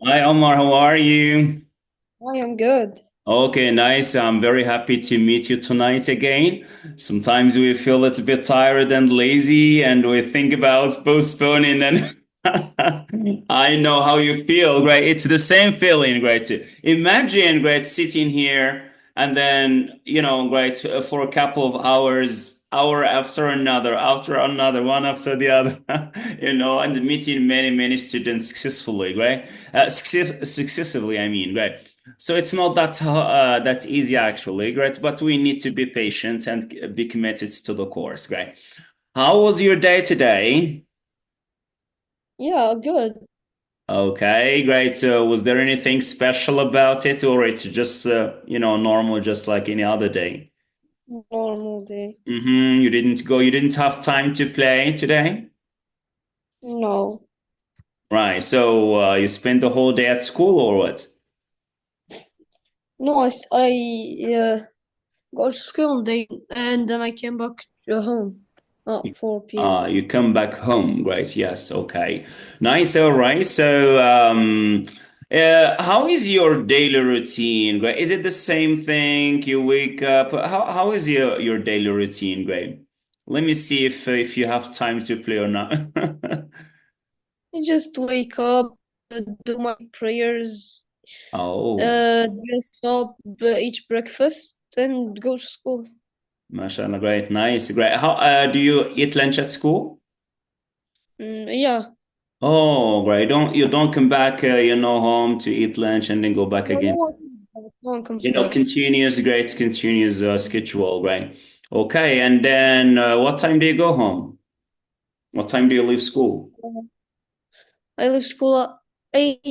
Hi Omar, how are you? I am good. Okay, nice. I'm very happy to meet you tonight again. Sometimes we feel a little bit tired and lazy, and we think about postponing. And I know how you feel, right? It's the same feeling, right? Imagine, right, sitting here and then, right, for a couple of hours, hour after another, one after the other, and meeting many, many students successfully, right? Successively, I mean, right? So it's not that's easy actually, right? But we need to be patient and be committed to the course, right? How was your day today? Yeah, good. Okay, great. So was there anything special about it, or it's just normal, just like any other day? Normal day. You didn't go, you didn't have time to play today? No. Right. So you spent the whole day at school or what? No, I got to school day and then I came back to home at 4 p.m. You come back home, Grace. Yes, okay. Nice, all right. So, how is your daily routine, Grace? Is it the same thing? You wake up. How is your daily routine, Grace? Let me see if you have time to play or not. I just wake up, do my prayers, Oh, dress up, eat breakfast, and go to school. mashallah, great, nice, great. How do you eat lunch at school? Yeah. Oh, great. You don't come back, home to eat lunch and then go back No, no again. one comes back. No one comes back. Continuous, great, continuous schedule, right? Okay, and then what time do you go home? What time do you leave school? I leave school at 8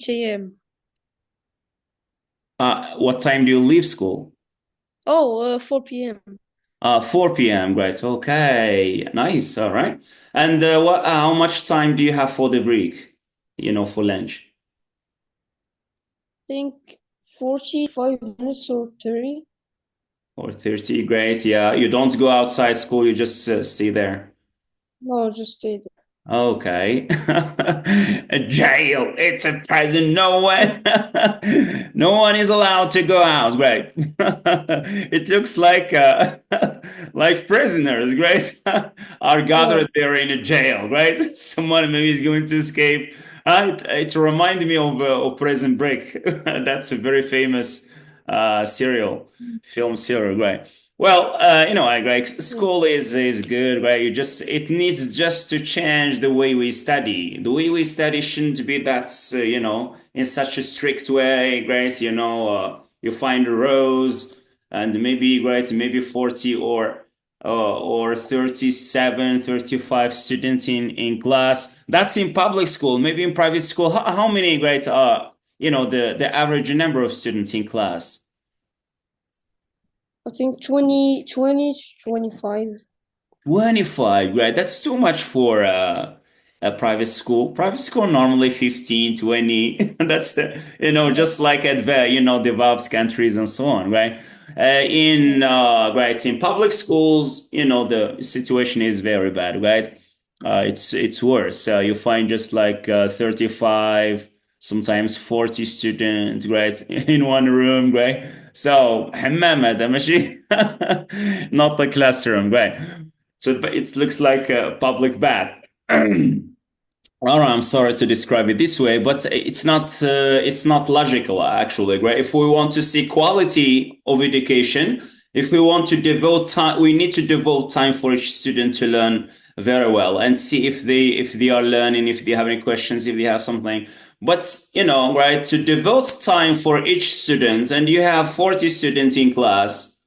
a.m. What time do you leave school? Oh, 4 p.m. 4 p.m. Great. Okay, nice. All right. And how much time do you have for the break? For lunch? Think 45 minutes or 30. Or 30? Great. Yeah. You don't go outside school. You just stay there. No, just stay there. Okay. A jail. It's a prison. No one, no one is allowed to go out. Right. It looks like prisoners, right? Are Yeah. gathered there in a jail, right? Someone maybe is going to escape. It reminded me of Prison Break. That's a very famous serial film serial, right? Well, I like school is good, right? It needs just to change the way we study. The way we study shouldn't be that in such a strict way, right? You find rows and maybe right, maybe 40 or 37, 35 students in class. That's in public school. Maybe in private school, how many, right? The average number of students in class. I think 20 to 25. 25, right? That's too much for a private school. Private school normally 15, 20. That's, just like at developed countries and so on, right? In public schools, the situation is very bad, right? It's worse. You find just like 35, sometimes 40 students, right, in one room, right? So, حمام هذا ماشي not the classroom, right? So but it looks like a public bath. Well, I'm sorry to describe it this way, but it's not logical actually, right? If we want to see quality of education, if we want to devote time, we need to devote time for each student to learn very well and see if they are learning, if they have any questions, if they have something. But right, to devote time for each student, and you have 40 students in class,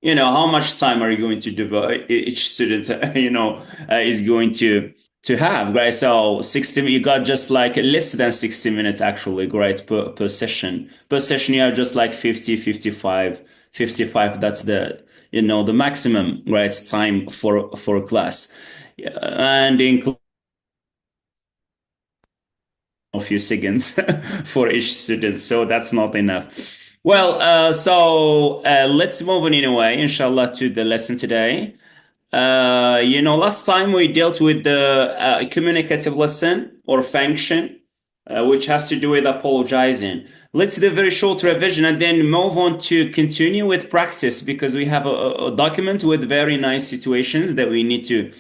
how much time are you going to devote each student is going to have, right? So 60, you got just like less than 60 minutes actually, right, per session. You have just like 50, 55. That's the maximum, right, time for a class. Yeah, and include a few seconds for each student, so that's not enough. Well, let's move on anyway, inshallah, to the lesson today. Last time we dealt with the communicative lesson or function. which has to do with apologizing. Let's do a very short revision and then move on to continue with practice because we have a document with very nice situations that we need to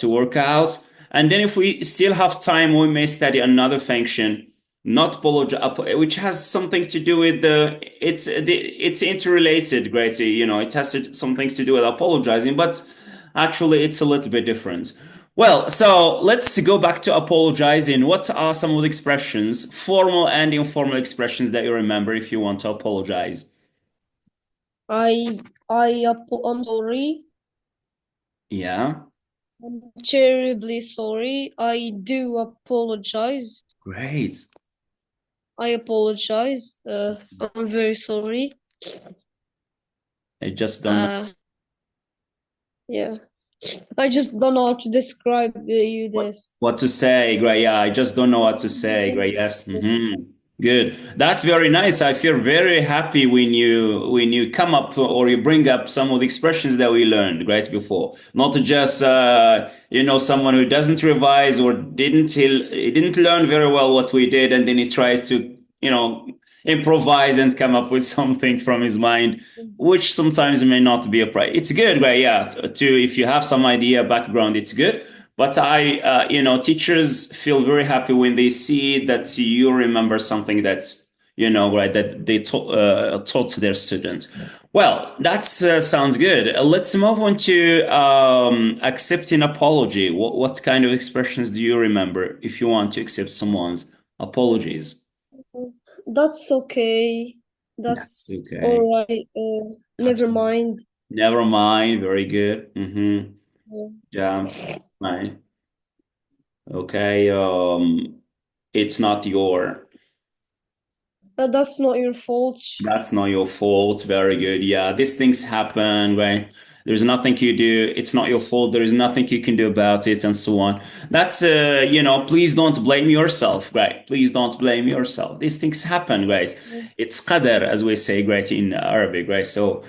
work out. And then if we still have time, we may study another function, not apologize, which has something to do with it's interrelated, great. You know, it has something to do with apologizing, but actually it's a little bit different. Well, so let's go back to apologizing. What are some of the expressions, formal and informal expressions that you remember if you want to apologize? I'm sorry. Yeah, I'm terribly sorry. I do apologize. great. I apologize. I'm very sorry. I just don't know Uh, yeah. I just don't know how to describe you what this. what to say. Great. Yeah, I just don't know what to say. Great. Yes. Good. That's very nice. I feel very happy when you come up or you bring up some of the expressions that we learned, right, before. Not just someone who doesn't revise or didn't learn very well what we did, and then he tries to improvise and come up with something from his mind, which sometimes may not be a price. It's good, right? Yeah. To if you have some idea background, it's good. But teachers feel very happy when they see that you remember something that's, right, that they taught their students. Well, that sounds good. Let's move on to accepting apology. What kind of expressions do you remember if you want to accept someone's apologies? That's okay. That's That's okay. all right. That's Never mind. never mind. Very good. Yeah. Yeah, fine. Okay. It's not your. That's not your fault. That's not your fault. Very good. Yeah, these things happen, right? There's nothing you do. It's not your fault. There is nothing you can do about it, and so on. That's, please don't blame yourself, right? Please don't blame yourself. These things happen, right? It's qadar, as we say, right, in Arabic, right? So,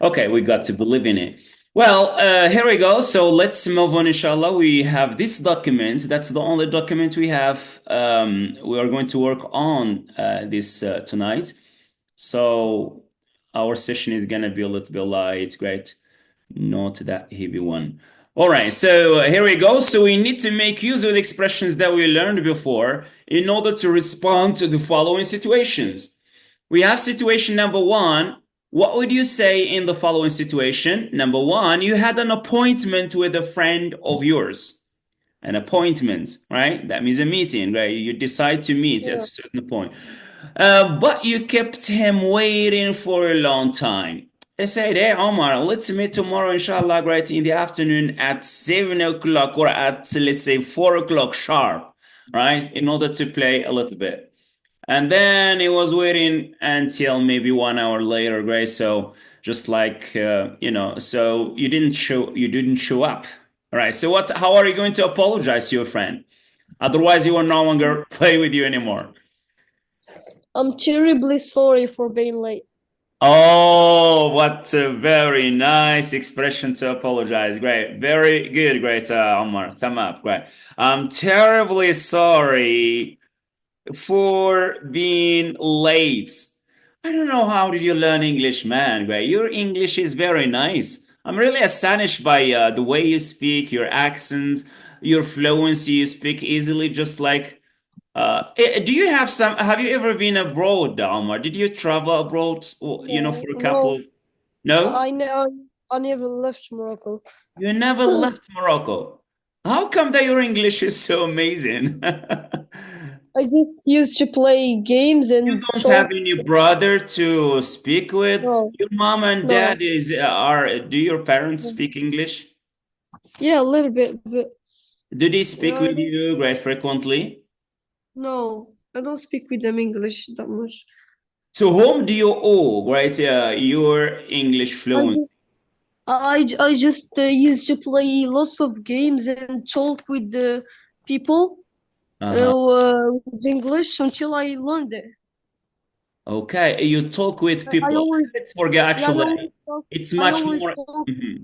okay, we got to believe in it. Well, here we go. So let's move on, inshallah. We have this document. That's the only document we have. We are going to work on this tonight. So our session is gonna be a little bit light, great, not that heavy one. All right, so here we go. So we need to make use of the expressions that we learned before in order to respond to the following situations. We have situation number one. What would you say in the following situation? Number one, you had an appointment with a friend of yours. An appointment, right? That means a meeting, right? You decide to meet at a Yeah. certain point. But you kept him waiting for a long time. I said, hey, Omar, let's meet tomorrow, inshallah, right in the afternoon at 7 o'clock or at, let's say, 4 o'clock sharp, right? In order to play a little bit. And then he was waiting until maybe 1 hour later, right? So just like, so you didn't show up. All right. So how are you going to apologize to your friend? Otherwise, he will no longer play with you anymore. I'm terribly sorry for being late. Oh, what a very nice expression to apologize. Great. Very good. Great, Omar. Thumb up. Great. I'm terribly sorry for being late. I don't know how did you learn English, man. Great. Your English is very nice. I'm really astonished by the way you speak, your accents, your fluency. You speak easily, just like do you have you ever been abroad, Omar? Did you travel abroad, No, for a couple no, of, no? I never left Morocco. You never left Morocco. How come that your English is so amazing? I just used to play games You and don't have talk. any brother to speak with? No, Your mom and no. dad do your parents speak English? Yeah, a little bit, but Do they speak I with don't. you very frequently? No, I don't speak with them English that much. To whom do you owe, right, your English I fluency? just, I just used to play lots of games and talk with the people Uh-huh. with English until I learned it. Okay, you talk with I people. always, Let's forget, yeah, actually, it's I much always more. talk, Mhm.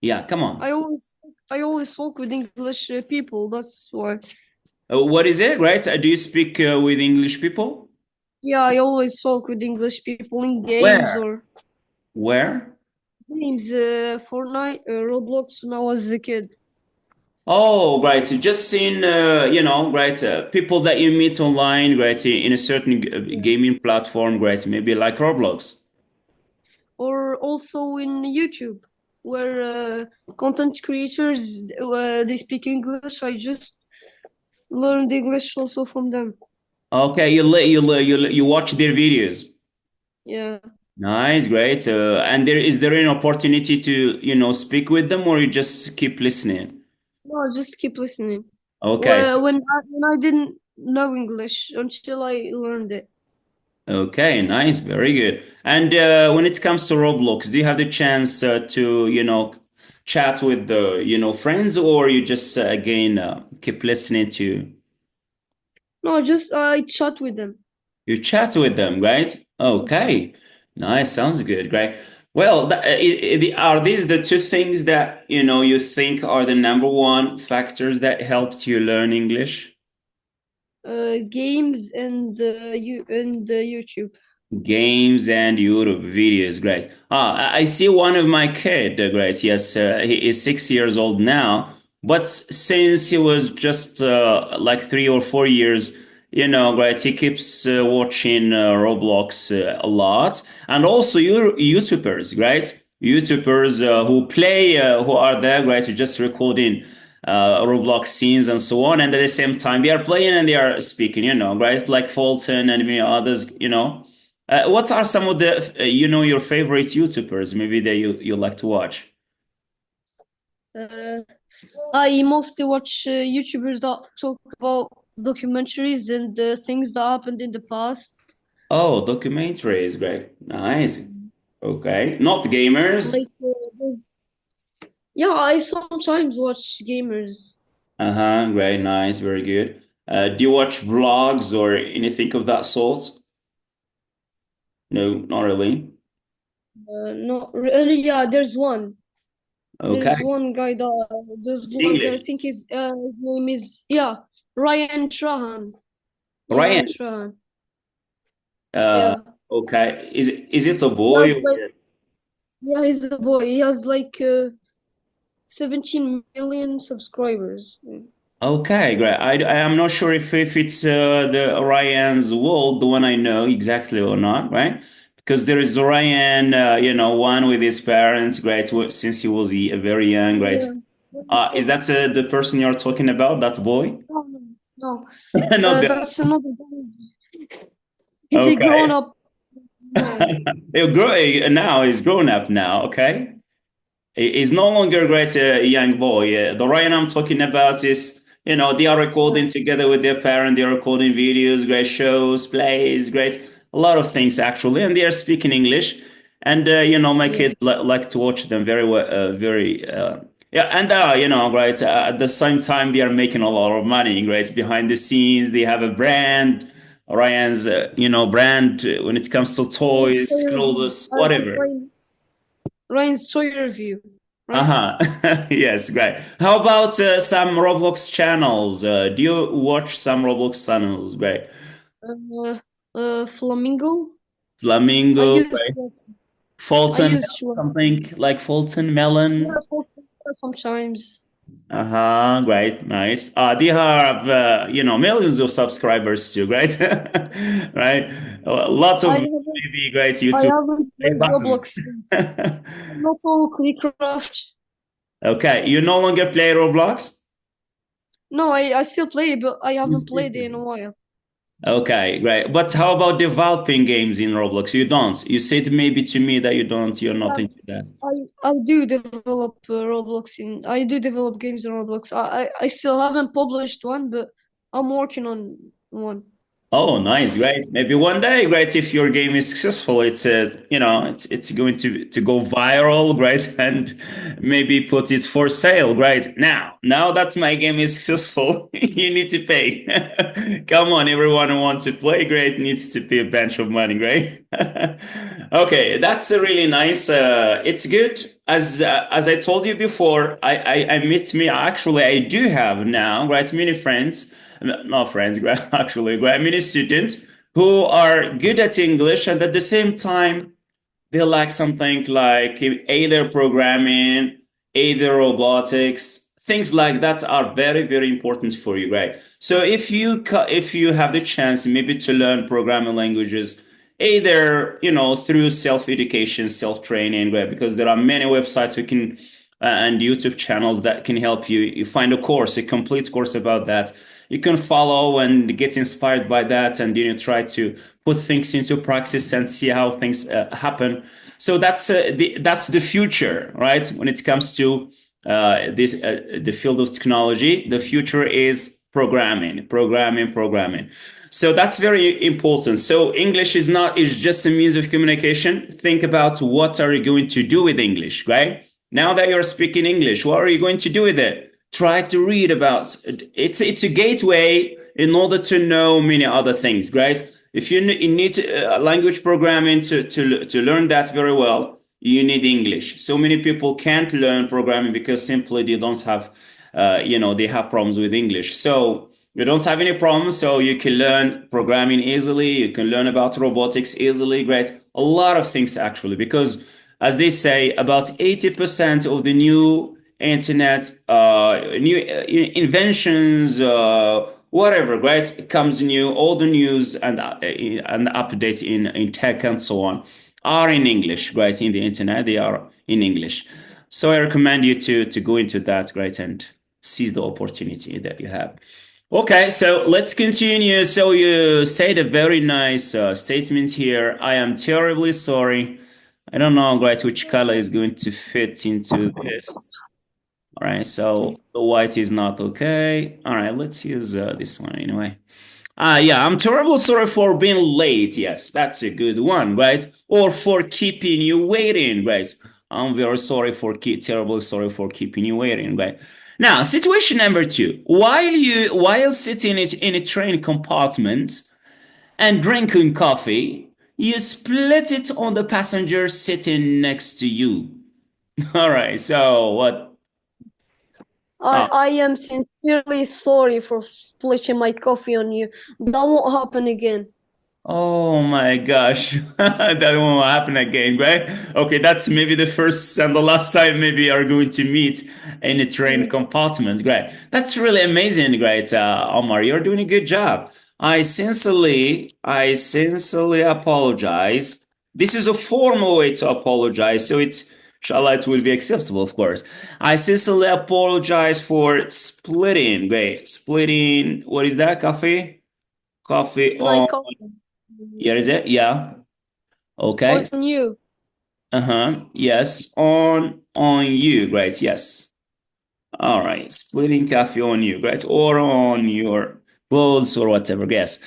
Yeah, come on. I always, I always talk with English people. That's why. What is it, right? Do you speak with English people? Yeah, I always talk with English people in games Where? or Where? games, Fortnite, Roblox when I was a kid. Oh, right. So just seen, right, people that you meet online, right, in a certain Yeah. gaming platform, right, maybe like Roblox. Or also in YouTube, where content creators they speak English. I just learned English also from them. Okay, you watch their videos. Yeah. Nice, great. And there an opportunity to, speak with them, or you just keep listening? No, just keep listening. Okay, Well, when I didn't know English until I learned it. okay, nice, very good. And when it comes to Roblox, do you have the chance to, chat with the, friends, or you just again keep listening to No, just I chat with them. you chat with them, right? Okay, nice, sounds good, great. Well, are these the two things that you think are the number one factors that helps you learn English? Games and YouTube. Games and YouTube videos, great. I see one of my kid, great. Yes, he is 6 years old now, but since he was just like 3 or 4 years, great, he keeps watching Roblox a lot, and also YouTubers, great. YouTubers who play, who are there, great, just recording Roblox scenes and so on, and at the same time they are playing and they are speaking, right? Like Fulton and many others, what are some of the, your favorite YouTubers, maybe that you like to watch? Uh, I mostly watch YouTubers that talk about documentaries and things that happened in the past. Oh, documentary is great. Nice. Okay. Not gamers. Like, yeah, I sometimes watch gamers. Uh-huh. Great. Nice. Very good. Do you watch vlogs or anything of that sort? No, not really. Not really. Yeah, there's one. Okay. There's one guy that does vlog. I English. think his name is Ryan Trahan. Yeah, Ryan Ryan. Trahan. Uh, Yeah, okay. Is it a he boy? has like yeah, he's a boy. He has like 17 million subscribers. Okay, great. I am not sure if it's the Ryan's World, the one I know exactly or not, right? Because there is Ryan, one with his parents, great, since he was very young, great. Yeah. What's his Is name? that the person you're talking about, that boy? No, no, no. Not the. That's another guy. He's a Okay. grown-up man. Now he's grown up now, okay? He's no longer a great young boy. The Ryan I'm talking about is, they are Yeah. recording together with their parent. They are recording videos, great shows, plays, great, a lot of things actually, and they are speaking English. And my Yeah. kids like to watch them very well, very. Yeah, and great. At the same time, they are making a lot of money. Great, behind the scenes, they have a brand. Ryan's, brand when it comes to Ryan's toys, toy review. clothes, I like whatever. Ryan's toy review, right? Uh-huh. Yes, great. How about some Roblox channels? Do you watch some Roblox channels? Great. Uh, Flamingo. I Flamingo, used great. to, I Fulton, used to watch them. something like Fulton Yeah, Melon. sometimes. Uh-huh, great, nice. They have, millions of subscribers too, great? Right? Lots of I haven't maybe great I YouTube haven't play played buttons. Roblox since. Not all Clickcraft. Okay, you no longer play Roblox? No, I still play, but I You haven't still played it play. in a while. Okay, great. But how about developing games in Roblox? You don't. You said maybe to me that you don't. You're not Yeah, into that. I do develop I do develop games in Roblox. I still haven't published one, but I'm working on one. Oh, nice, great. Maybe one day, great. If your game is successful, it's going to go viral, great, and maybe put it for sale, great. Now that my game is successful, you need to pay. Come on, everyone who wants to play, great, needs to pay a bunch of money, great. Okay, that's a really nice. It's good. As I told you before, I met me. Actually, I do have now, right, many friends not friends, actually, many students who are good at English and at the same time they lack something like either programming, either robotics, things like that are very, very important for you, right? So if you have the chance maybe to learn programming languages, either through self-education, self-training, right? Because there are many websites you can and YouTube channels that can help you. You find a course, a complete course about that. You can follow and get inspired by that, and try to put things into practice and see how things happen. So that's the future, right? When it comes to this the field of technology, the future is programming. So that's very important. So English is just a means of communication. Think about what are you going to do with English, right? Now that you're speaking English, what are you going to do with it? Try to read about it. It's a gateway in order to know many other things, guys. If you need language programming to learn that very well, you need English. So many people can't learn programming because simply they don't have, they have problems with English. So you don't have any problems, so you can learn programming easily. You can learn about robotics easily, guys. A lot of things actually, because as they say, about 80% of the new internet, new inventions, whatever, right? It comes new, all the news and updates in tech and so on are in English, right? In the internet, they are in English. So I recommend you to go into that, right, and seize the opportunity that you have. Okay, so let's continue. So you said a very nice statement here. I am terribly sorry. I don't know, right, which color is going to fit into this. All right, so the white is not okay. All right, let's use this one anyway. Yeah, I'm terribly sorry for being late. Yes, that's a good one, right? Or for keeping you waiting, right? I'm very sorry for terribly sorry for keeping you waiting, right? Now, situation number two. While sitting in a train compartment and drinking coffee, you split it on the passenger sitting next to you. All right, so what? Oh, I am sincerely sorry for splashing my coffee on you. That won't happen again. oh my gosh, that won't happen again, right? Okay, that's maybe the first and the last time maybe you are going to meet in a train compartment. Great. That's really amazing, great. Omar, you're doing a good job. I sincerely apologize. This is a formal way to apologize, so inshallah, it will be acceptable, of course. I sincerely apologize for splitting, great. Splitting, what is that, coffee? Coffee My on coffee here is it? Yeah. Okay. on you. Uh-huh. Yes. On you. Great. Yes. All right. Splitting coffee on you. Great. Or on your clothes or whatever. Yes.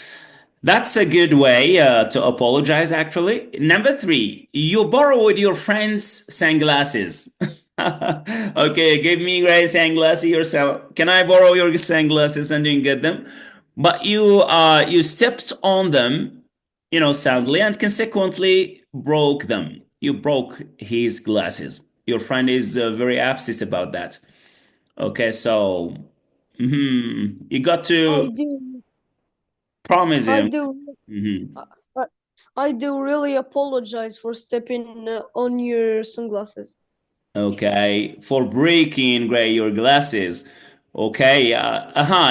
That's a good way to apologize, actually. Number three, you borrowed your friend's sunglasses. Okay, give me gray sunglasses yourself. Can I borrow your sunglasses and you get them? But you stepped on them, sadly, and consequently broke them. You broke his glasses. Your friend is very upset about that. Okay, so you got I to do. promise I him. do. Mhm. I, I do really apologize for stepping on your sunglasses. Okay, for breaking gray your glasses. Okay,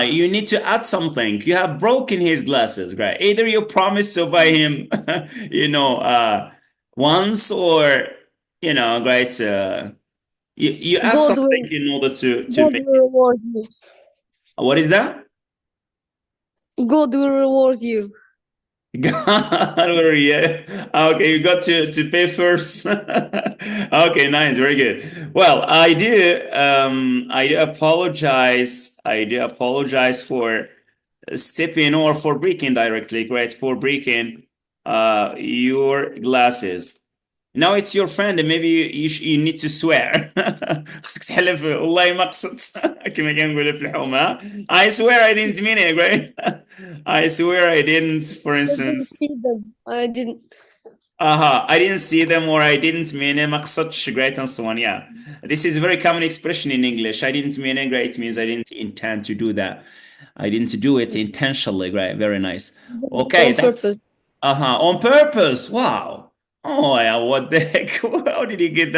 you need to add something. You have broken his glasses, right? Either you promise to buy him, you know, once, or right, you add God something will in order to God make will reward you. what is that? God will reward you. God, yeah. Okay, you got to pay first. Okay, nice, very good. Well, I do apologize. I do apologize for stepping or for breaking directly, right? For breaking your glasses. Now it's your friend and maybe you need to swear. خصك تحلف والله ما قصدت كما كنقولوا في الحومة. I swear I didn't mean it, right? I swear I didn't, for I didn't instance. see them. I didn't. I didn't see them, or I didn't mean it. ما قصدتش, great, and so on. Yeah. This is a very common expression in English. I didn't mean it, great, means I didn't intend to do that. I didn't do it intentionally, right? Very nice. Did it Okay, on that's purpose. on purpose. Wow. Oh yeah, what the heck? How did you get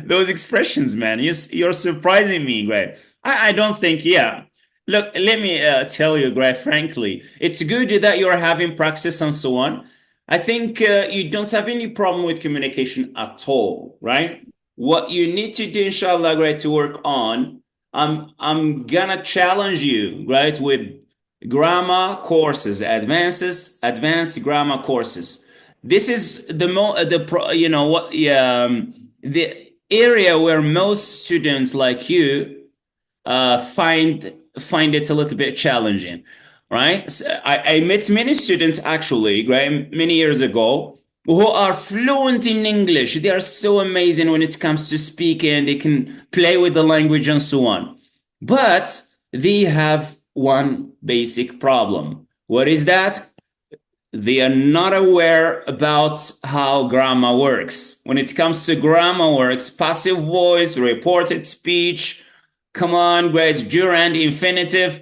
those expressions, man? You're surprising me, Greg. I don't think, yeah. Look, let me tell you, Greg, frankly, it's good that you're having practice and so on. I think you don't have any problem with communication at all, right? What you need to do, inshallah, Greg, to work on, I'm gonna challenge you, right, with grammar courses, advanced grammar courses. This is you know what, the area where most students like you find it a little bit challenging, right? So I met many students actually, right, many years ago who are fluent in English. They are so amazing when it comes to speaking. They can play with the language and so on. But they have one basic problem. What is that? They are not aware about how grammar works. When it comes to grammar works, passive voice, reported speech, come on, great, gerund, infinitive,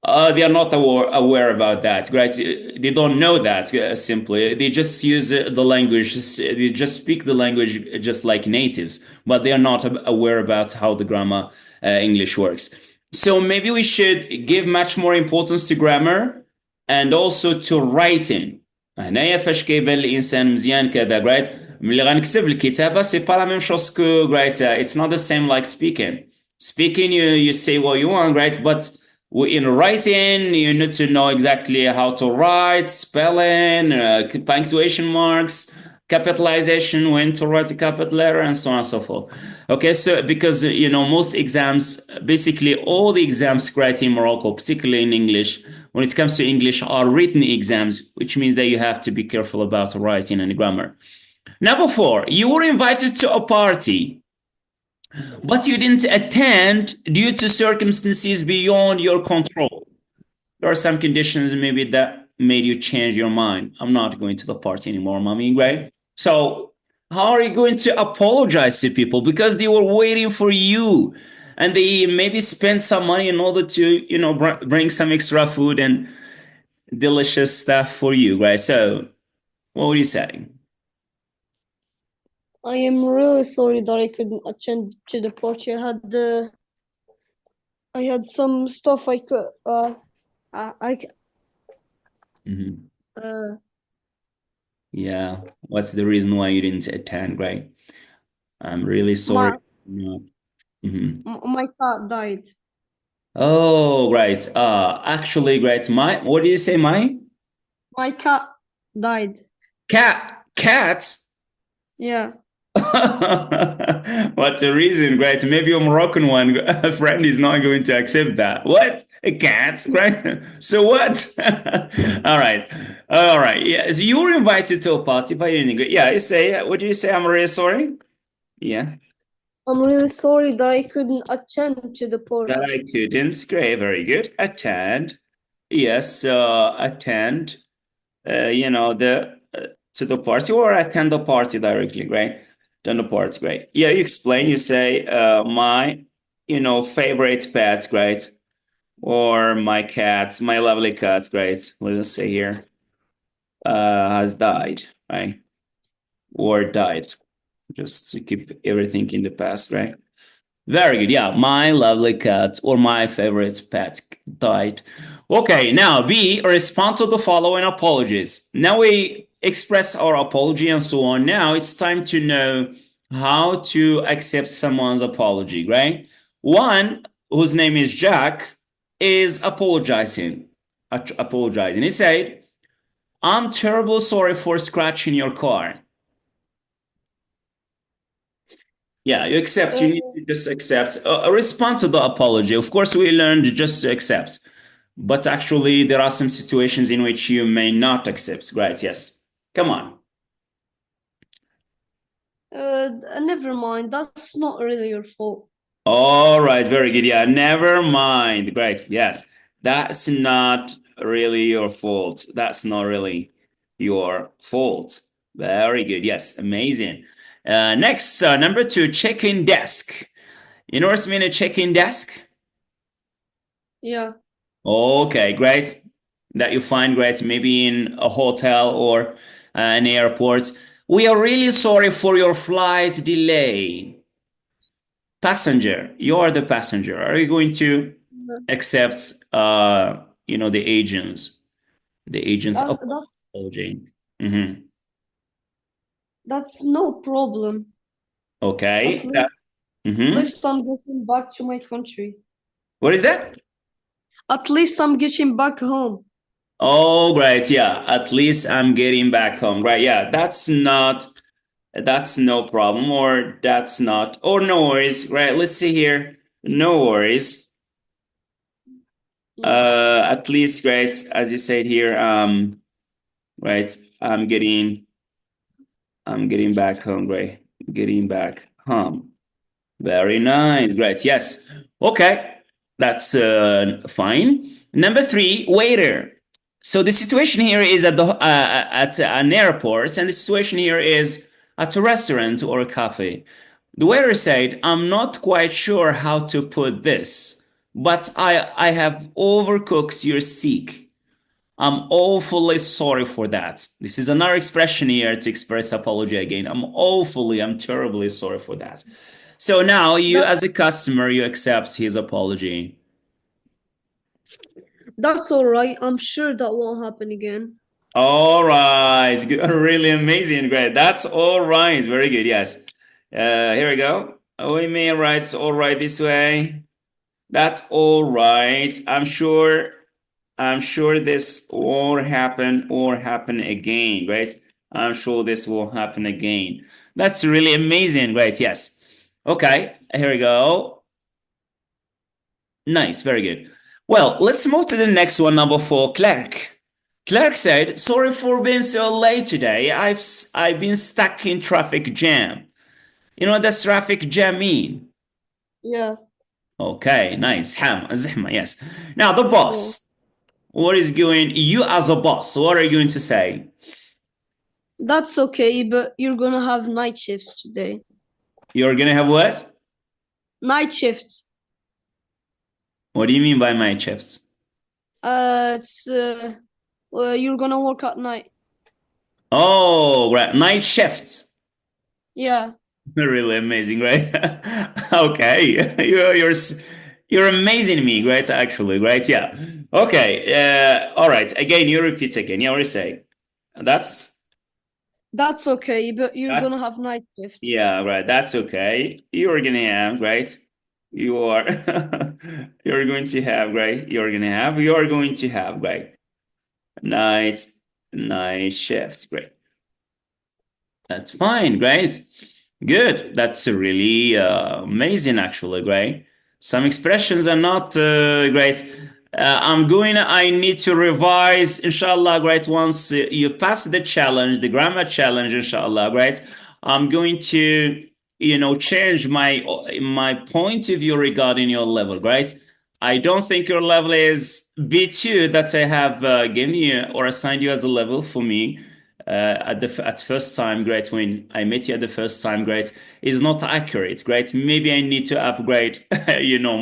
they are not aware about that, right? They don't know that simply. They just use the language, they just speak the language just like natives, but they are not aware about how the grammar English works. So maybe we should give much more importance to grammar and also to writing. هنايا فاش كيبان الانسان مزيان كذا right ملي غنكتب الكتابه سي با لا ميم شوز كو right it's not the same like speaking you say what you want right but in writing you need to know exactly how to write spelling punctuation marks capitalization when to write a capital letter and so on and so forth. Okay, so because you know most exams, basically all the exams right in Morocco, particularly in English, when it comes to English, are written exams, which means that you have to be careful about writing and grammar. Number 4, you were invited to a party, but you didn't attend due to circumstances beyond your control. There are some conditions maybe that made you change your mind. I'm not going to the party anymore, mommy, right? So how are you going to apologize to people because they were waiting for you and they maybe spent some money in order to, you know, bring some extra food and delicious stuff for you, right? So what were you saying? I am really sorry that I couldn't attend to the party. I had some stuff I could I Mhm. uh Yeah. What's the reason why you didn't attend, right? I'm really sorry. my No. Mhm. my cat died. Oh, right. Actually, great. What did you say, my My cat died. cat? Yeah. What's the reason, great? Maybe a Moroccan one, a friend is not going to accept that. What? A cat, right? So what? All right. Yeah. So you were invited to a party by an English. Yeah. You say, what do you say? I'm really sorry. Yeah. I'm really sorry that I couldn't attend to the That party. I couldn't. Great. Very good. Attend. Yes. Attend. You know, the to the party or attend the party directly, right? Attend the party, great. Yeah, you explain, you say, my, you know, favorite pet, great. Or my cat, my lovely cat, great. Let's say here, has died, right? Or died. Just to keep everything in the past, right? Very good. Yeah, my lovely cat or my favorite pet died. Okay, now B, respond to the following apologies. Now we express our apology and so on. Now it's time to know how to accept someone's apology, right? One, whose name is Jack, is apologizing. He said, I'm terrible sorry for scratching your car. Yeah, you accept. Uh, You need to just accept. Respond to the apology. Of course, we learned just to accept, but actually, there are some situations in which you may not accept. Right? Yes. Come on. Never mind. That's not really your fault. All right. Very good. Yeah. Never mind. Great. Yes. That's not really your fault. That's not really your fault. Very good. Yes. Amazing. Next, number 2, check-in desk. You know what's mean a check-in desk? Yeah. Okay, great. That you find great, maybe in a hotel or an airport. We are really sorry for your flight delay. Passenger, you are the passenger. Are you going to Yeah. accept, the agent's That, that's apology? Hmm. that's no problem. At Okay. least at Hmm. least I'm getting back to my country. What is that? At least I'm getting back home. Oh, right. Yeah. At least I'm getting back home. Right. Yeah. That's no problem, or that's not, or no worries. Right. Let's see here. No worries. Yeah. At least, guys, as you said here, right. I'm getting back home. Right. Getting back home. Very nice. Great. Yes. Okay. That's fine. Number three, waiter. So the situation here is at an airport, and the situation here is at a restaurant or a cafe. The waiter said, "I'm not quite sure how to put this, but I have overcooked your steak. I'm awfully sorry for that." This is another expression here to express apology again. I'm terribly sorry for that. So now you, That as a customer, you accept his apology. that's all right. I'm sure that won't happen again. All right, good. Really amazing, great. That's all right, very good. Yes. Here we go. We may write all right this way. That's all right. I'm sure this won't happen or happen again, right? I'm sure this will happen again. That's really amazing, right? Yes. Okay, here we go. Nice, very good. Well, let's move to the next one, number four, Clark. Clark said, "Sorry for being so late today. I've been stuck in traffic jam." You know what does traffic jam mean? Yeah. Okay, nice. Zahma, yes. Now the Yeah. boss. What is going? You as a boss, what are you going to say? That's okay, but you're gonna have night shifts today. You're gonna have what? Night shifts. What do you mean by my shifts? It's you're gonna work at night. Oh, right, night shifts. Yeah. Really amazing, right? Okay, you're amazing me, right? Actually, right? Yeah. Okay. All right. Again, you repeat again. Yeah, what do you say? That's That's okay, but you're gonna that's have night shifts. yeah, right. That's okay. You're gonna have, right? You are you're going to have, right? You're going to have, right? Nice, nice shifts. Great. That's fine, great. Good. That's really amazing, actually, great. Some expressions are not great. I need to revise, inshallah, great. Once you pass the challenge, the grammar challenge, inshallah, great. I'm going to, change my point of view regarding your level, great. I don't think your level is B2 that I have given you or assigned you as a level for me at first time grade when I met you at the first time grade is not accurate. Great, maybe I need to upgrade,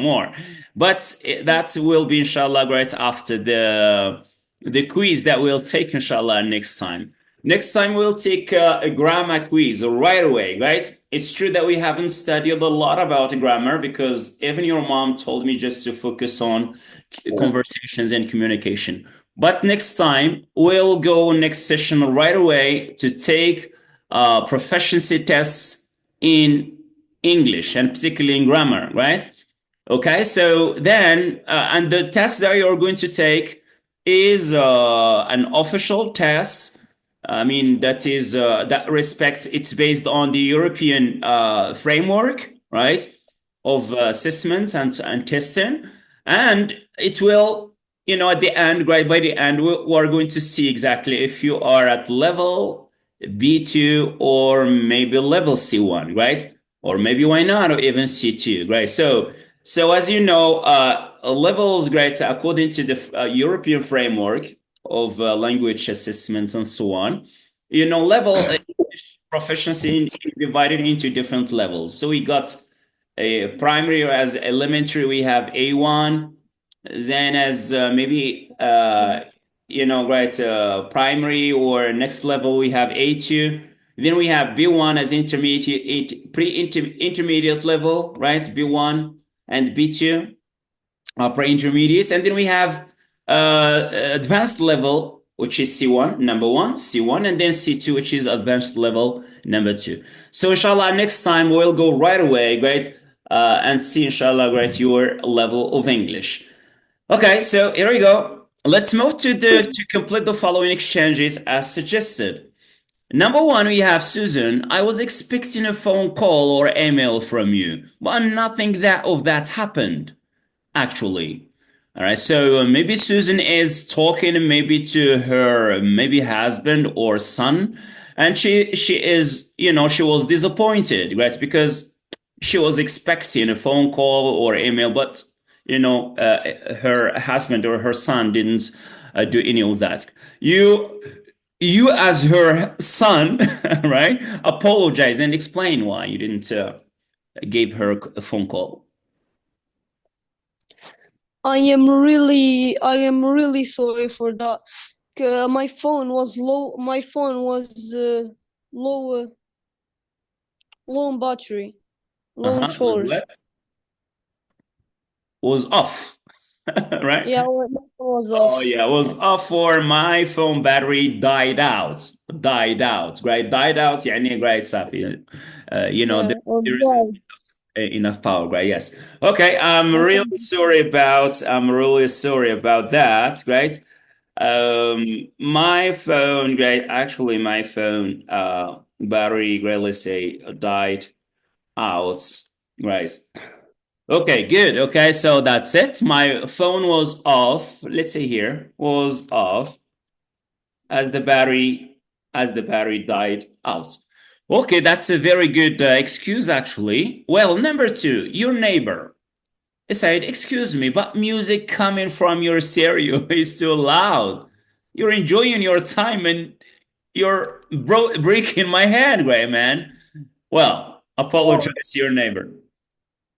more. But that will be inshallah great after the quiz that we'll take inshallah next time. Next time we'll take a grammar quiz right away, guys. It's true that we haven't studied a lot about grammar because even your mom told me just to focus on conversations and communication. But next time, we'll go next session right away to take proficiency tests in English and particularly in grammar, right? Okay, so then, and the test that you're going to take is an official test. I mean, that respects, it's based on the European framework, right, of assessment and testing. And it will, at the end, right, by the end, we're going to see exactly if you are at level B2 or maybe level C1, right? Or maybe why not, or even C2, right? So as you know, levels, right, according to the European framework of language assessments and so on, level proficiency is divided into different levels. So we got a primary as elementary, we have A1, then as maybe right, primary or next level we have A2. Then we have B1 as intermediate, pre-intermediate level, right? B1 and B2 pre-intermediates, and then we have advanced level, which is C1, number one, C1, and then C2, which is advanced level number two. So inshallah, next time we'll go right away, great, and see inshallah, great, your level of English. Okay, so here we go. Let's move to complete the following exchanges as suggested. Number one, we have Susan. I was expecting a phone call or email from you, but nothing that happened actually. All right, so maybe Susan is talking maybe to her maybe husband or son, and she is she was disappointed, right? Because she was expecting a phone call or email, but her husband or her son didn't do any of that. You as her son, right? Apologize and explain why you didn't give her a phone call. I am really sorry for that. My phone was low. My phone was low, low on battery, low on Uh-huh. Was charge. what? Was off, right? Yeah, my phone was Oh off. yeah, was off or my phone battery died out. Died out, right? Died out, يعني great stuff. Yeah, or there isn't died. enough power, right? Yes. Okay, I'm really sorry about that, right? My phone, great. Actually, my phone battery, great, let's say, died out, right? Okay, good. Okay, so that's it. My phone was off. Let's say here was off as the battery died out. Okay, that's a very good excuse actually. Well, number two, your neighbor said, "Excuse me, but music coming from your stereo is too loud. You're enjoying your time and you're breaking my head, Gray man." Well, Oh, apologize to your neighbor.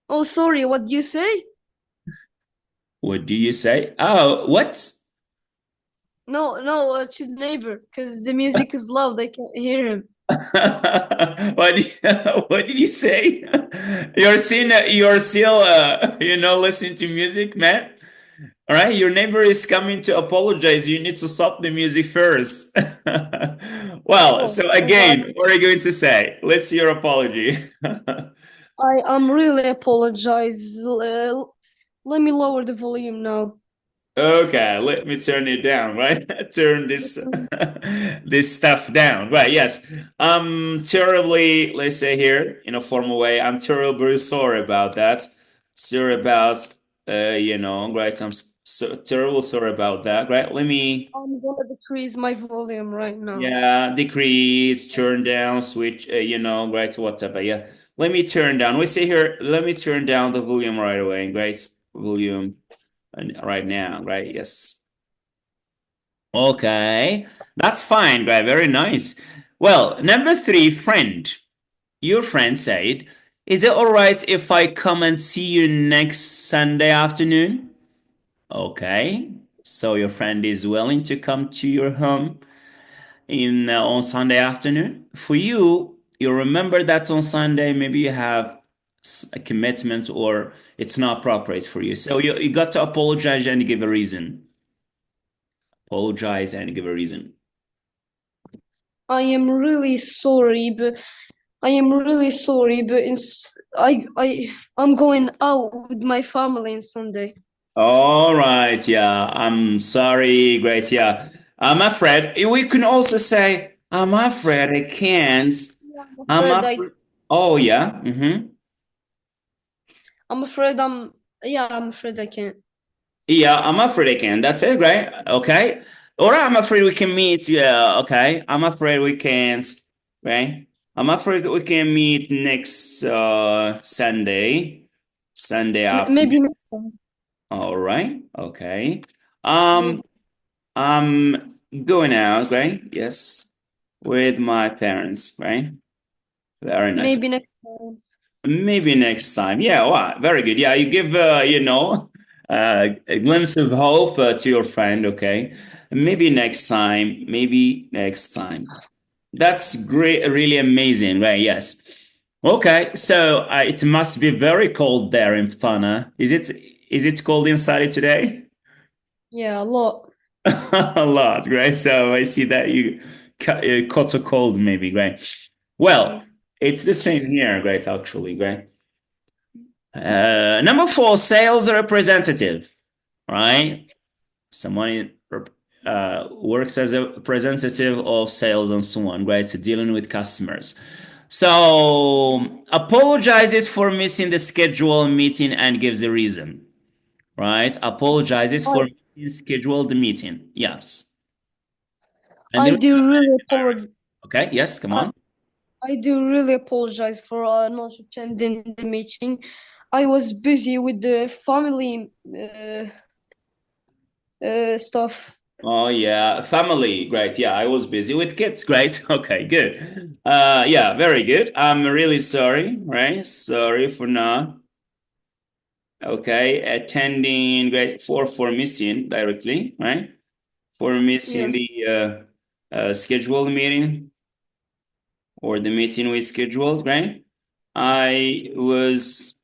oh, sorry. What do you say? What do you say? Oh, what? No, no, to the neighbor, because the music is loud. I can't hear him. what, what did you say? You're still listening to music, man. All right, your neighbor is coming to apologize. You need to stop the music first. Well, Oh, so my bad. again, what are you going to say? Let's hear your apology. I'm really apologize. Let me lower the volume now. Okay, let me turn it down, right? Turn this this stuff down. Right, yes. I'm terribly, let's say here in a formal way, I'm terribly sorry about that. Sorry about right. I'm so terrible sorry about that. Right. Let me I'm gonna decrease my volume right now. yeah, decrease, turn down, switch, right, whatever. Yeah. Let me turn down. We see here, let me turn down the volume right away, right? Volume right now, right? Yes. Okay, that's fine, right? Very nice. Well, number three, friend. Your friend said, "Is it all right if I come and see you next Sunday afternoon?" Okay, so your friend is willing to come to your home in on Sunday afternoon. For you, you remember that on Sunday maybe you have a commitment or it's not appropriate for you. So you got to apologize and give a reason. Apologize and give a reason. I am really sorry, but I am really sorry, but I'm going out with my family on Sunday. All right, yeah. I'm sorry, Grace. Yeah. I'm afraid. We can also say, I'm afraid I can't. Yeah, I'm afraid. Oh, yeah. I'm afraid I'm yeah, I'm afraid I can't. Yeah, I'm afraid I can. That's it, right? Okay. Or I'm afraid we can meet. Yeah, okay. I'm afraid we can't, right? I'm afraid we can meet next Sunday, Sunday afternoon. Maybe next time. All right. Okay. Maybe, Um, I'm going out, right? Yes, with my parents, right? Very nice. maybe next time. Maybe next time. Yeah, wow, very good. Yeah, you give A glimpse of hope to your friend, okay? Maybe next time, maybe next time. That's great, really amazing, right? Yes. Okay, so it must be very cold there in Ftana. Is it cold inside today? Yeah, a lot. A lot, right? So I see that you caught a cold, maybe, right? Yeah. Well, it's the same here, right? Actually, right? Number four, sales representative, right? Someone works as a representative of sales and so on, right? So dealing with customers. So apologizes for missing the scheduled meeting and gives a reason, right? Apologizes I for missing scheduled meeting. Yes. And I then do really apologize. okay, yes, come on. I do really apologize for not attending the meeting. I was busy with the family stuff. Oh yeah, family, great. Yeah, I was busy with kids. Great. Okay, good. Yeah, very good. I'm really sorry, right? Sorry for not okay attending. Great for missing directly, right? For Yeah, missing the scheduled meeting or the meeting we scheduled, right? I was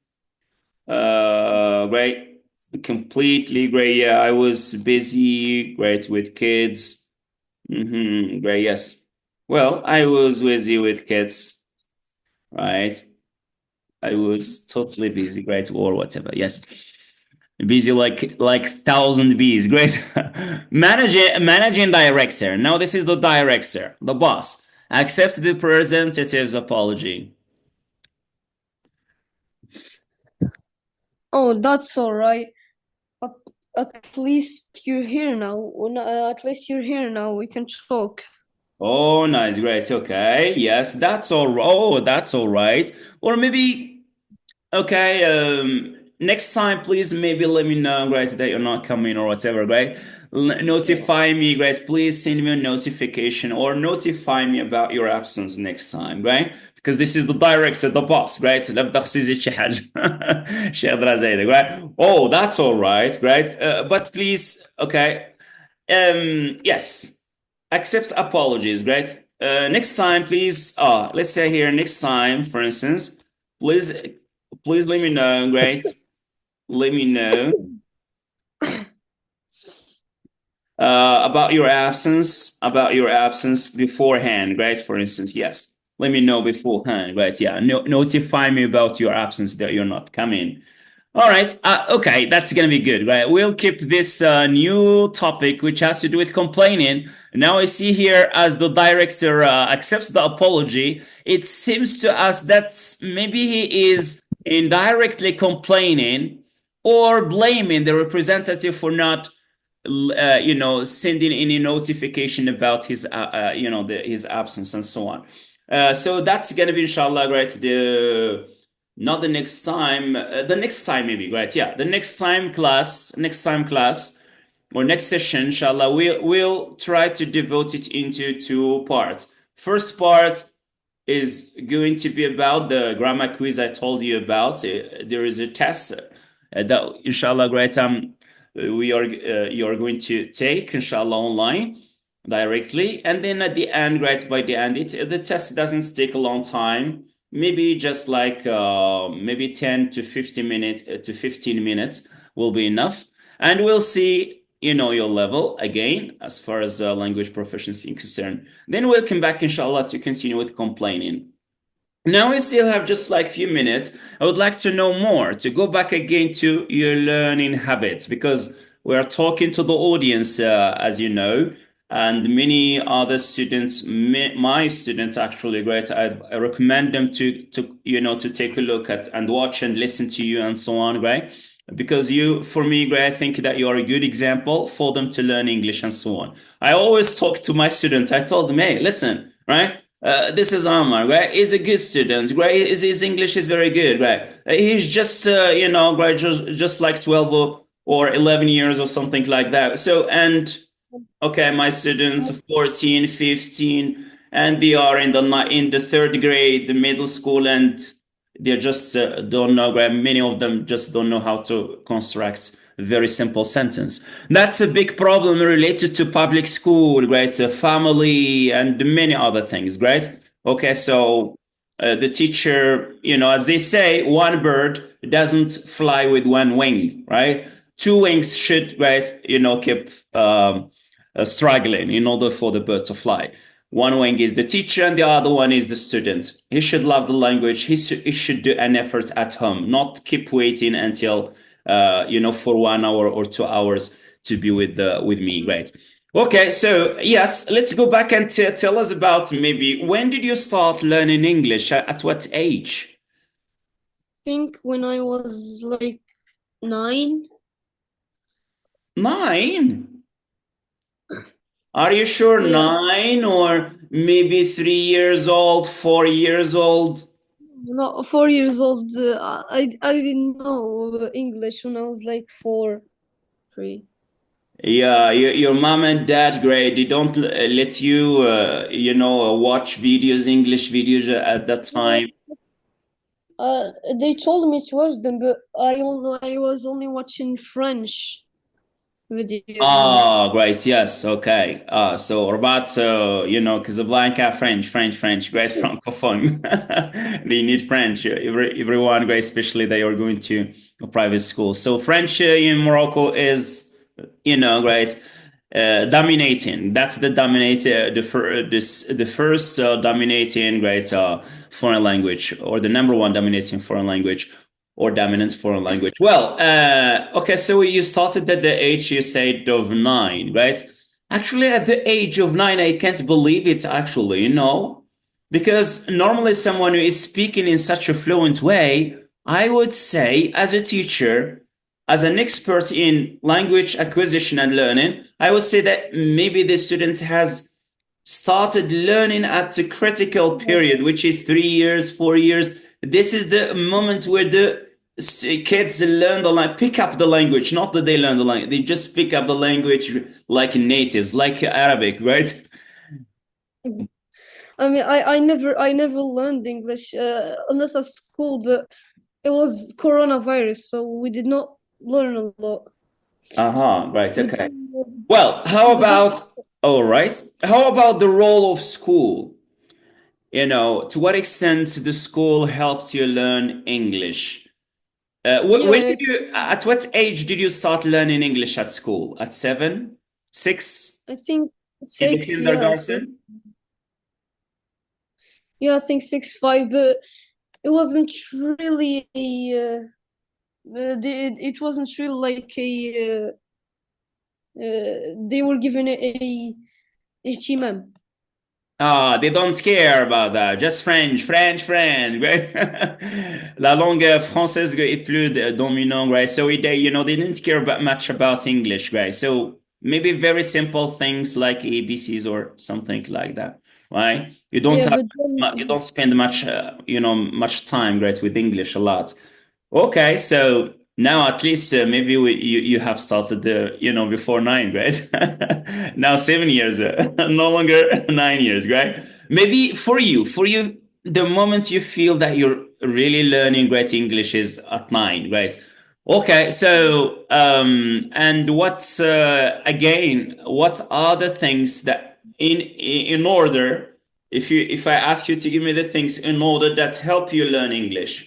great, completely great. Yeah, I was busy, great with kids. Great, yes. Well, I was busy with kids, right? I was totally busy, great, or whatever. Yes, busy like thousand bees. Great. Managing director. Now this is the director, the boss. Accepts the representative's apology. oh, that's all right. At, at least you're here now. At least you're here now. We can talk. Oh, nice, great. Okay, yes, that's all. Oh, that's all right. Or maybe okay, next time, please maybe let me know, guys, that you're not coming or whatever, right? Sure. Notify me, guys. Please send me a notification or notify me about your absence next time, right? Because this is the director, the boss, right? لا بدي أخصيزي شي حاجة شي أدرى زي ده, right? Oh, that's all right, right? But please, okay. Yes, accept apologies, right? Next time, please. Let's say here next time, for instance, please, please let me know, right? Let me know about your absence beforehand, right? For instance, yes. Let me know beforehand, right? Yeah, notify me about your absence that you're not coming. All right. Okay, that's gonna be good, right? We'll keep this new topic, which has to do with complaining. Now I see here as the director accepts the apology. It seems to us that maybe he is indirectly complaining or blaming the representative for not, sending any notification about his, his absence and so on. So that's gonna be inshallah, right? The not the next time, the next time maybe, right? Yeah, the next time class, or next session, inshallah, we'll try to devote it into two parts. First part is going to be about the grammar quiz I told you about. There is a test that, inshallah, great. We are you are going to take, inshallah, online directly, and then at the end, right by the end, the test doesn't take a long time. Maybe just like maybe 10 to 15 minutes to 15 minutes will be enough, and we'll see, your level again as far as language proficiency is concerned. Then we'll come back, inshallah, to continue with complaining. Now we still have just like few minutes. I would like to know more, to go back again to your learning habits, because we are talking to the audience, as you know, and many other students, my students actually, great. I recommend them to take a look at and watch and listen to you and so on, right? Because for me, Gray, I think that you are a good example for them to learn English and so on. I always talk to my students. I told them, hey, listen, right? This is Amar, right? He's a good student, right? His English is very good, right? He's just, right, just like 12 or 11 years or something like that. So, and okay, my students 14, 15, and they are in the third grade, the middle school, and they just don't know. Many of them just don't know how to construct very simple sentence. That's a big problem related to public school, right? So family and many other things, right? Okay, so the teacher, as they say, one bird doesn't fly with one wing, right? Two wings should, right, keep struggling in order for the bird to fly. One wing is the teacher and the other one is the student. He should love the language. He should do an effort at home, not keep waiting until, for 1 hour or 2 hours to be with me. Right. Okay. So yes, let's go back and tell us about maybe when did you start learning English? At what age? Think when I was like 9. 9. Are you sure Yeah, 9 or maybe 3 years old, 4 years old? not 4 years old. I didn't know English when I was like 4, 3. Yeah, your mom and dad, great. They don't let you, watch videos, English videos at that Yeah. time. They told me to watch them, but I was only watching French videos. Oh, great. Yes. Okay. So Rabat, Casablanca, French, great francophone. They need French. Everyone, great, especially they are going to a private school. So French in Morocco is, great. Dominating. That's the dominate the first dominating great foreign language, or the number one dominating foreign language, or dominant foreign language. Well, okay, so you started at the age you said of 9, right? Actually, at the age of 9, I can't believe it. Actually, because normally someone who is speaking in such a fluent way, I would say, as a teacher, as an expert in language acquisition and learning, I would say that maybe the student has started learning at a critical period, which is 3 years, 4 years. This is the moment where the kids learn pick up the language, not that they learn the language, they just pick up the language like natives, like Arabic, right? I mean, I never learned English unless at school, but it was coronavirus, so we did not learn a lot. Uh-huh, right, We okay. didn't, Well, how we didn't. about, all right, how about the role of school? To what extent the school helps you learn English? When did Yes, at what age did you start learning English at school? At 7, 6, I think in the 6. Yeah, 6. kindergarten? Yeah, I think 6, 5. But it wasn't really it wasn't really like they were given a HMM. Ah, they don't care about that. Just French, right? La langue française est plus dominant, right? So they didn't care much about English, right? So maybe very simple things like ABCs or something like that, right? Yeah, but You then don't spend much, much time, right, with English a lot. Okay, so now at least maybe you have started before 9, right? Now 7 years, no longer 9 years, right? Maybe for you, the moment you feel that you're really learning great English is at 9, right? Okay, so and what's again, what are the things that in order, if I ask you to give me the things in order that help you learn English?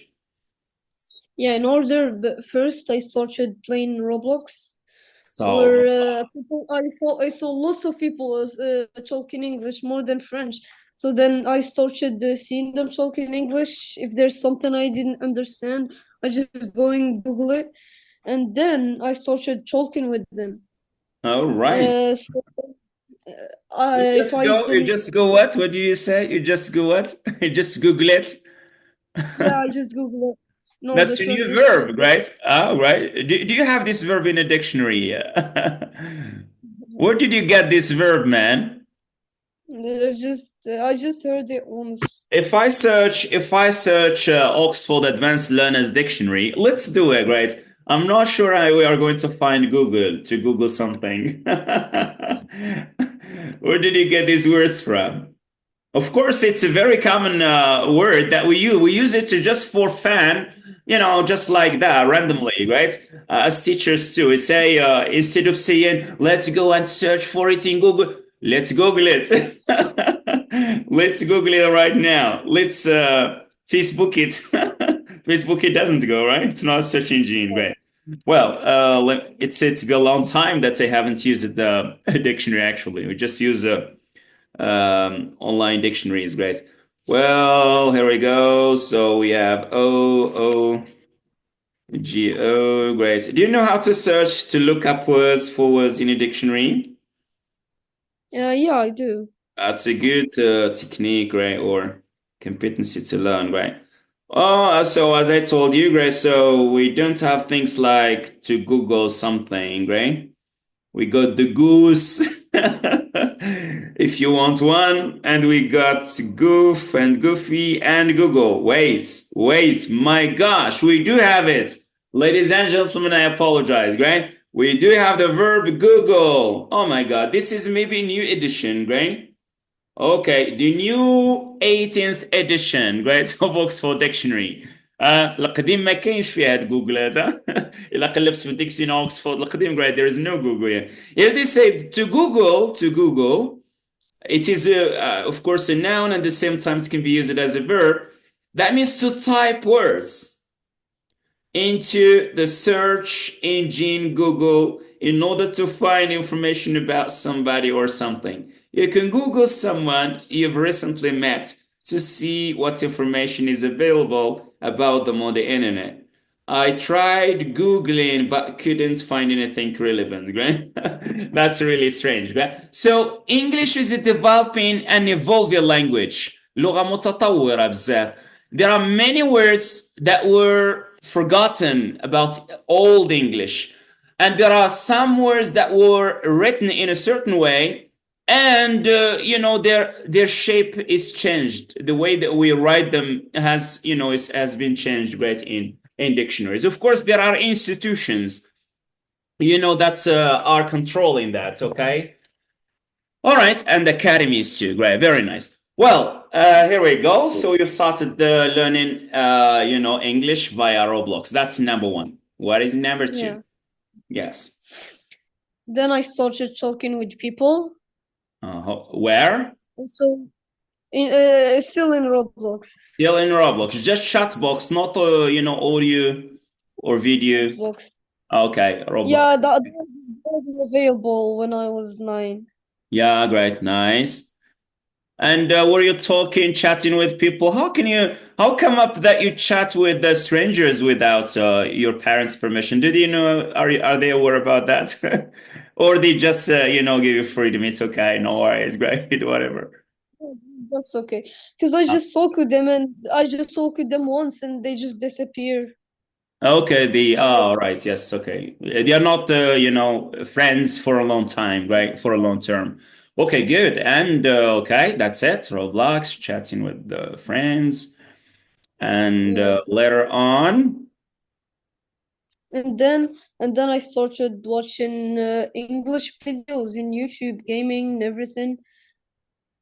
yeah, in order, but first I started playing Roblox, So, where people I saw lots of people talking English more than French. So then I started seeing them talking English. If there's something I didn't understand, I just go and Google it, and then I started talking with them. all right. So if I You don't, just go what? What do you say? You just go what? You just Google it. yeah, I just Google it in order That's a to new understand. verb, right? Ah, right. Do you have this verb in a dictionary? Where did you get this verb, man? I just heard it once. If I search Oxford Advanced Learners Dictionary, let's do it, right? I'm not sure we are going to find Google to Google something. Where did you get these words from? Of course, it's a very common word that we use. We use it to just for fun, just like that, randomly, right? As teachers too, we say instead of saying let's go and search for it in Google, let's Google it. Let's Google it right now. Let's Facebook it. Facebook it doesn't go, right? It's not a search engine, right? Well, it's been a long time that I haven't used the dictionary. Actually, we just use online dictionaries, guys. Well, here we go. So we have O, great. Do you know how to search to look up words for words in a dictionary? Yeah, I do. That's a good technique, right? Or competency to learn, right? So as I told you, Grace, so we don't have things like to Google something, right? We got the goose, if you want one, and we got goof and goofy and Google. Wait, my gosh, we do have it. Ladies and gentlemen, I apologize, right? We do have the verb Google. Oh my God, this is maybe a new edition, right? Okay, the new 18th edition, right, of Oxford Dictionary. القديم ما كاينش فيه هاد جوجل هذا. إلا قلبت في ديكسيون اوكسفورد القديم, right, there is no Google here. If they say to Google, it is of course a noun, and at the same time it can be used as a verb. That means to type words into the search engine Google in order to find information about somebody or something. You can Google someone you've recently met to see what information is available about them on the internet. I tried Googling but couldn't find anything relevant, right? That's really strange, right? So English is a developing and evolving language. لغة متطورة بزاف. There are many words that were forgotten about Old English. And there are some words that were written in a certain way, and their shape is changed. The way that we write them has been changed, right, in dictionaries. Of course, there are institutions, that are controlling that. Okay, all right, and academies too. Great, very nice. Well, here we go. So you started learning, English via Roblox. That's number one. What is number two? Yeah. Yes. Then I started talking with people. Where? So, still in Roblox. Still in Roblox. Just chat box, not audio or video. Roblox. Okay, Roblox. Yeah, that wasn't available when I was 9. Yeah, great, nice. And were you chatting with people? How come up that you chat with the strangers without your parents' permission? Did you know, are they aware about that? Or they just, give you freedom? It's okay, no worries, great, whatever. That's okay. Because I just talk with them, and I just talk with them once and they just disappear. Okay, all right, yes, okay. They are not, friends for a long time, right? For a long term. Okay, good. And okay, that's it. Roblox, chatting with the friends. And Yeah. later on, And then I started watching English videos in YouTube, gaming, and everything.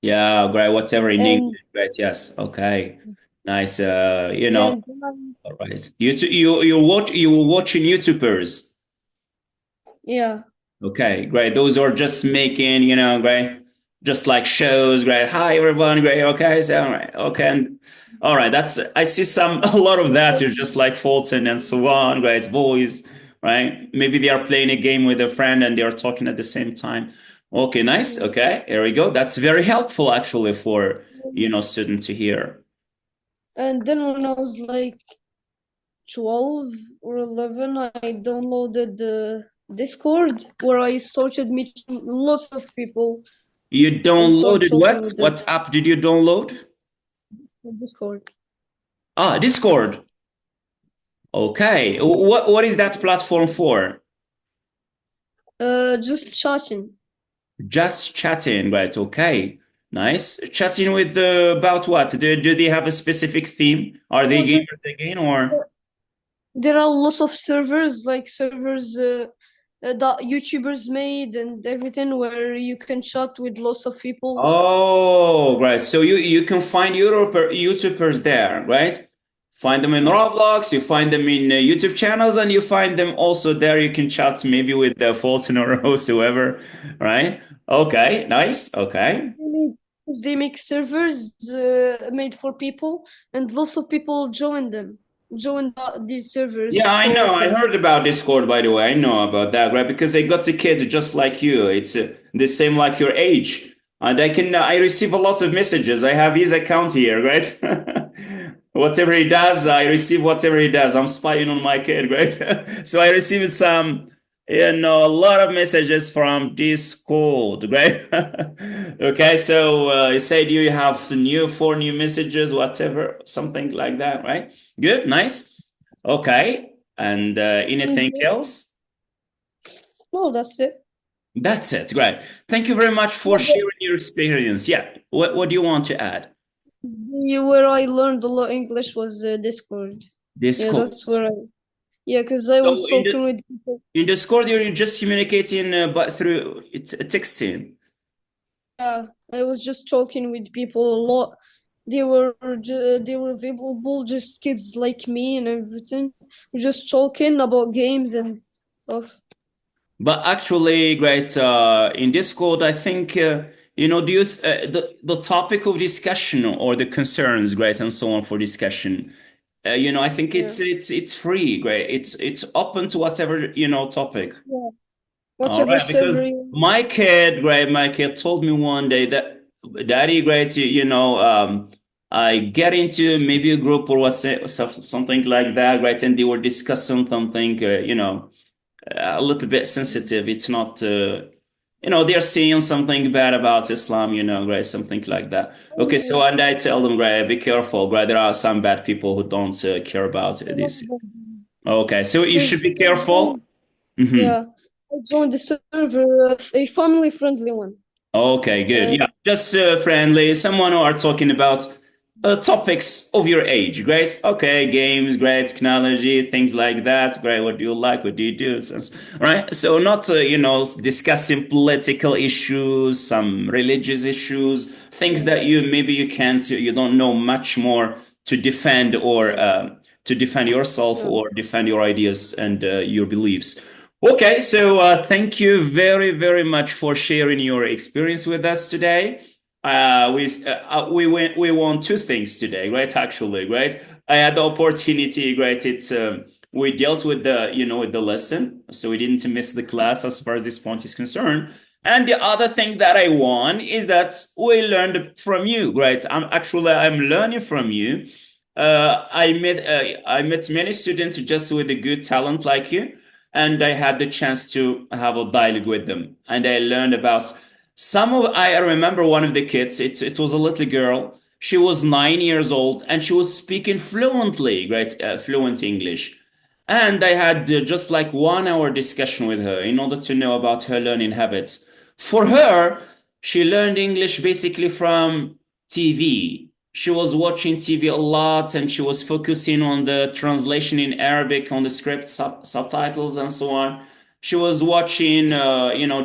yeah, great. Whatever in And English, great. Yes, okay, nice. yeah, and then All right. You were watching YouTubers. yeah. Okay, great. Those are just making, great, just like shows, great. Hi everyone, great. Okay, so all right, okay, and all right. That's I see a lot of that. You're just like Fulton and so on, great boys, right? Maybe they are playing a game with a friend and they are talking at the same time. Okay, nice. Okay, here we go. That's very helpful actually for student to hear. And then when I was like 12 or 11, I downloaded the Discord where I started meeting lots of people You and start downloaded talking what? with them. What app did you download? Discord. Discord. Okay. What is that platform for? Just chatting. Just chatting, right? Okay. Nice. Chatting with about what? Do they have a specific theme? Are they No, just gamers again or? there are lots of servers, like servers that YouTubers made and everything, where you can chat with lots of people. Oh, right. So you can find YouTubers there, right? Find them in Roblox, you find them in YouTube channels, and you find them also there. You can chat maybe with Fulton or whosoever, right? Okay, nice. Okay. Because they make servers made for people, and lots of people join these servers. Yeah, I So know. I heard about Discord, by the way. I know about that, right? Because I got a kid just like you. It's the same like your age. And I receive a lot of messages. I have his account here, right? Whatever he does, I receive whatever he does. I'm spying on my kid, right? So I received a lot of messages from Discord, right? Okay, so you said you have four new messages, whatever, something like that, right? Good, nice. Okay. And anything mhm. else? No, that's it. That's it. Great. Thank you very much for Yeah, but sharing your experience. Yeah. What do you want to add? where I learned a lot English was Discord. Yeah, Discord. that's where I. Yeah, because I So was talking with people. in Discord, you're just communicating but through it's texting. Yeah, I was just talking with people a lot. They were available, just kids like me and everything. We're just talking about games and stuff. But actually, great. In Discord, I think do you the topic of discussion or the concerns, great, and so on for discussion. I think Yeah. it's free, great. It's open to whatever topic. Yeah. All Whatever right, server because you. my kid told me one day that, Daddy, great, I get into maybe a group or something like that, right? And they were discussing something, a little bit sensitive. It's not, they're saying something bad about Islam, right? Something like that. Okay, so Oh, and I tell them, right, be careful, right? There are some bad people who don't care about I love this. that. Okay, so you Because should be careful. Mhm. yeah, I joined the server, a family friendly one. Okay, good. Uh, Yeah, just friendly. Someone who are talking about topics of your age. Great. Okay, games, great technology, things like that. Great. What do you like? What do you do? Right. So not discussing political issues, some religious issues, things that you can't, you don't know much more to defend or to defend yourself yeah. or defend your ideas and your beliefs. Okay, so thank you very, very much for sharing your experience with us today. We won two things today, right? Actually, right? I had the opportunity, right? We dealt with the lesson, so we didn't miss the class as far as this point is concerned. And the other thing that I won is that we learned from you, right? I'm learning from you. I met many students just with a good talent like you, and I had the chance to have a dialogue with them, and I learned about some of. I remember one of the kids. It was a little girl. She was 9 years old, and she was speaking fluently, right, fluent English. And I had just like 1 hour discussion with her in order to know about her learning habits. For her, she learned English basically from TV. She was watching TV a lot and she was focusing on the translation in Arabic, on the script subtitles and so on. She was watching,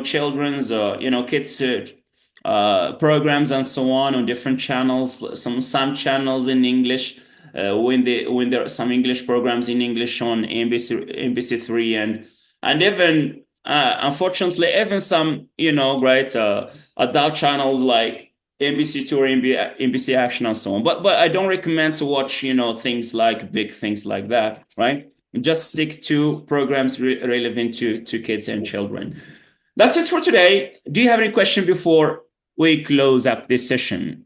children's, kids programs and so on different channels. Some channels in English. When there are some English programs in English on NBC3 and even unfortunately even some right adult channels like NBC2 or NBC Action and so on. But I don't recommend to watch things like big things like that, right? Just stick to programs relevant to kids and children. That's it for today. Do you have any question before we close up this session?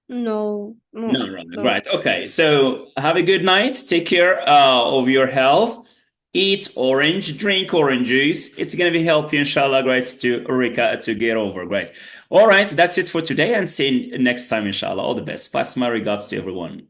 No, No, no, right, no. right. Okay. So have a good night. Take care of your health. Eat orange, drink orange juice. It's gonna be healthy, inshallah, great to Rika to get over. Great. All right, that's it for today and see you next time, inshallah. All the best. Pass my regards to everyone.